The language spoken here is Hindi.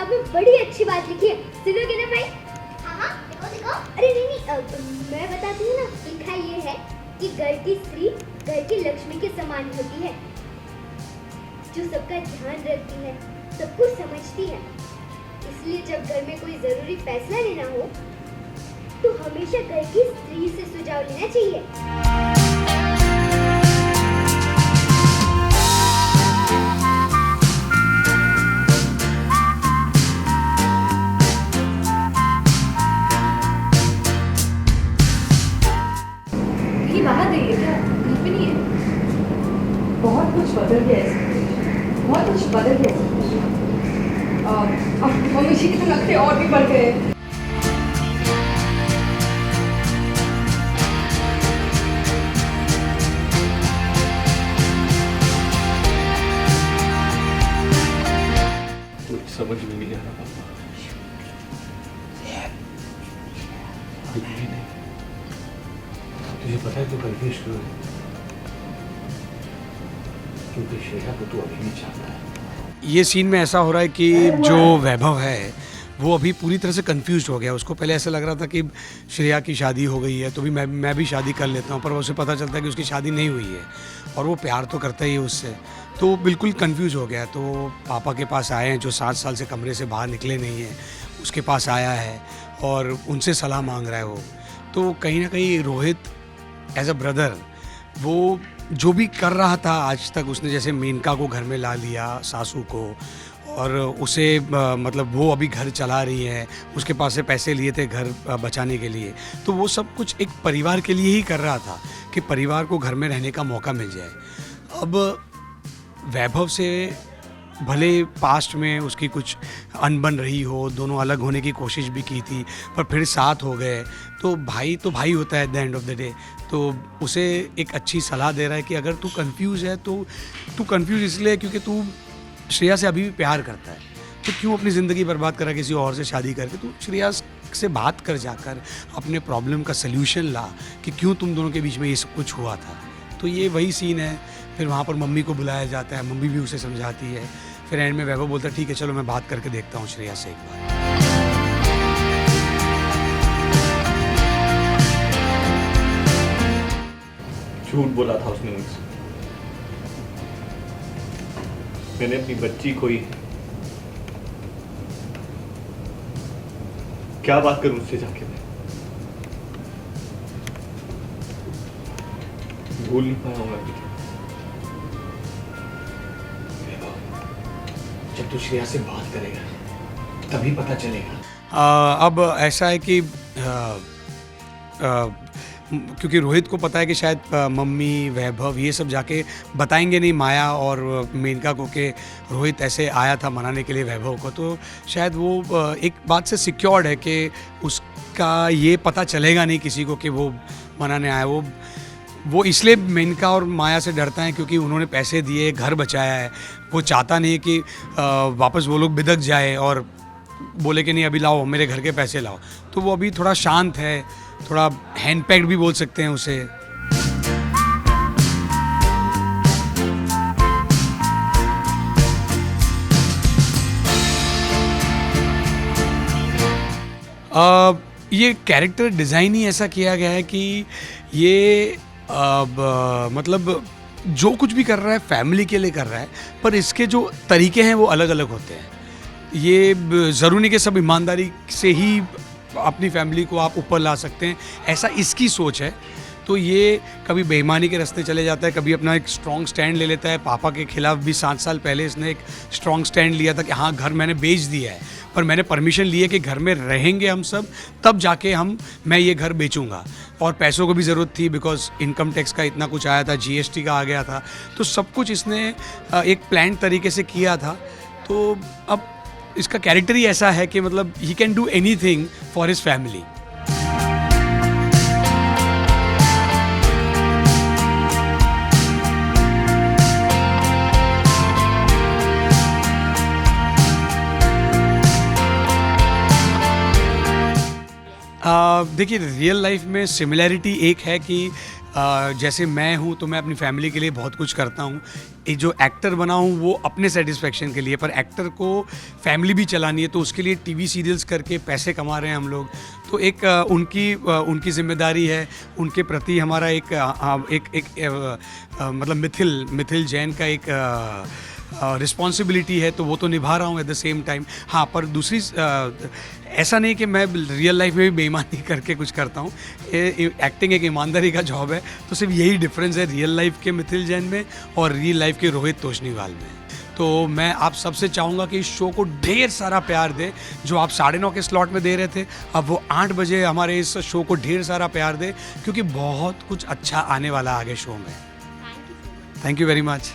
किताब में बड़ी अच्छी बात लिखी है, सुनोगे ना भाई? हाँ, देखो देखो। अरे नहीं, मैं बताती हूँ ना। लिखा ये है कि घर की स्त्री घर की लक्ष्मी के समान होती है, जो सबका ध्यान रखती है, सब कुछ समझती है। इसलिए जब घर में कोई जरूरी फैसला लेना हो तो हमेशा घर की स्त्री से सुझाव लेना चाहिए। ये बाहर गई है क्या? घर पे नहीं है? बहुत कुछ बदल गया है सब कुछ। बहुत कुछ बदल गया है सब कुछ। अब मम्मी जी के तो नखरे और भी बढ़ गए हैं। कुछ समझ में नहीं आ रहा पापा। नहीं, तुझे पता है तू कंफ्यूज क्यों है? क्योंकि श्रेया को तू अभी भी चाहता है। ये सीन में ऐसा हो रहा है कि जो वैभव है वो अभी पूरी तरह से कंफ्यूज हो गया। उसको पहले ऐसा लग रहा था कि श्रेया की शादी हो गई है तो भी मैं भी शादी कर लेता हूँ, पर उसे पता चलता है कि उसकी शादी नहीं हुई है और वो प्यार तो करता ही है उससे। तो बिल्कुल कंफ्यूज हो गया। तो पापा के पास आए हैं, जो 7 साल से कमरे से बाहर निकले नहीं हैं, उसके पास आया है और उनसे सलाह मांग रहा है वो। तो कहीं ना कहीं रोहित एज अ ब्रदर वो जो भी कर रहा था आज तक, उसने जैसे मेनका को घर में ला लिया, सासू को, और उसे मतलब वो अभी घर चला रही है, उसके पास से पैसे लिए थे घर बचाने के लिए, तो वो सब कुछ एक परिवार के लिए ही कर रहा था कि परिवार को घर में रहने का मौका मिल जाए। अब वैभव से भले पास्ट में उसकी कुछ अनबन रही हो, दोनों अलग होने की कोशिश भी की थी, पर फिर साथ हो गए, तो भाई होता है at the end of the day. तो उसे एक अच्छी सलाह दे रहा है कि अगर तू कंफ्यूज है तो तू कंफ्यूज इसलिए है क्योंकि तू श्रेया से अभी भी प्यार करता है, तो क्यों अपनी ज़िंदगी बर्बाद करा किसी और से शादी करके? तू श्रेया से बात कर, जाकर अपने प्रॉब्लम का सल्यूशन ला कि क्यों तुम दोनों के बीच में ये सब कुछ हुआ था। तो ये वही सीन है। फिर वहाँ पर मम्मी को बुलाया जाता है, मम्मी भी उसे समझाती है। फिर एंड में वैभव बोलता है ठीक है चलो मैं बात करके देखता हूँ श्रेया से एक बार। झूठ बोला था उसने मुझसे। मैंने अपनी बच्ची खोई। क्या बात करूं उससे जाके? मैं भूल नहीं पाया हूं अभी तक। जब तू श्रेया से बात करेगा तभी पता चलेगा। अब ऐसा है कि क्योंकि रोहित को पता है कि शायद मम्मी वैभव ये सब जाके बताएंगे नहीं माया और मेनका को कि रोहित ऐसे आया था मनाने के लिए वैभव को, तो शायद वो एक बात से सिक्योर्ड है कि उसका ये पता चलेगा नहीं किसी को कि वो मनाने आया। वो इसलिए मेनका और माया से डरता है क्योंकि उन्होंने पैसे दिए, घर बचाया है। वो चाहता नहीं कि वापस वो लोग बिदक जाए और बोले कि नहीं अभी लाओ मेरे घर के पैसे लाओ। तो वो अभी थोड़ा शांत है, थोड़ा हैंड पैक्ड भी बोल सकते हैं उसे। ये कैरेक्टर डिज़ाइन ही ऐसा किया गया है कि ये मतलब जो कुछ भी कर रहा है फैमिली के लिए कर रहा है, पर इसके जो तरीके हैं वो अलग अलग होते हैं। ये ज़रूरी नहीं कि सब ईमानदारी से ही अपनी फैमिली को आप ऊपर ला सकते हैं, ऐसा इसकी सोच है। तो ये कभी बेईमानी के रास्ते चले जाता है, कभी अपना एक स्ट्रॉन्ग स्टैंड ले लेता है। पापा के खिलाफ भी 7 साल पहले इसने एक स्ट्रॉन्ग स्टैंड लिया था कि हाँ घर मैंने बेच दिया है, पर मैंने परमिशन ली है कि घर में रहेंगे हम सब, तब जाके मैं ये घर बेचूंगा। और पैसों को भी ज़रूरत थी बिकॉज इनकम टैक्स का इतना कुछ आया था, GST का आ गया था, तो सब कुछ इसने एक प्लान तरीके से किया था। तो अब इसका कैरेक्टर ही ऐसा है कि मतलब he can do anything for his family. देखिए रियल लाइफ में सिमिलैरिटी एक है कि जैसे मैं हूँ तो मैं अपनी फैमिली के लिए बहुत कुछ करता हूँ। जो एक्टर बना हूँ वो अपने सेटिस्फेक्शन के लिए, पर एक्टर को फैमिली भी चलानी है, तो उसके लिए टीवी सीरियल्स करके पैसे कमा रहे हैं हम लोग। तो एक उनकी जिम्मेदारी है, उनके प्रति हमारा मतलब मिथिल जैन का एक रिस्पॉन्सिबिलिटी है, तो वो तो निभा रहा हूँ एट द सेम टाइम। हाँ, पर दूसरी ऐसा नहीं कि मैं रियल लाइफ में भी बेईमानी करके कुछ करता हूँ। एक्टिंग एक ईमानदारी का जॉब है, तो सिर्फ यही डिफरेंस है रियल लाइफ के मिथिल जैन में और रियल लाइफ के रोहित तोषनीवाल में। तो मैं आप सबसे चाहूँगा कि इस शो को ढेर सारा प्यार दें। जो आप 9:30 के स्लॉट में दे रहे थे, अब वो 8 बजे हमारे इस शो को ढेर सारा प्यार दें, क्योंकि बहुत कुछ अच्छा आने वाला है आगे शो में। Thank you very much.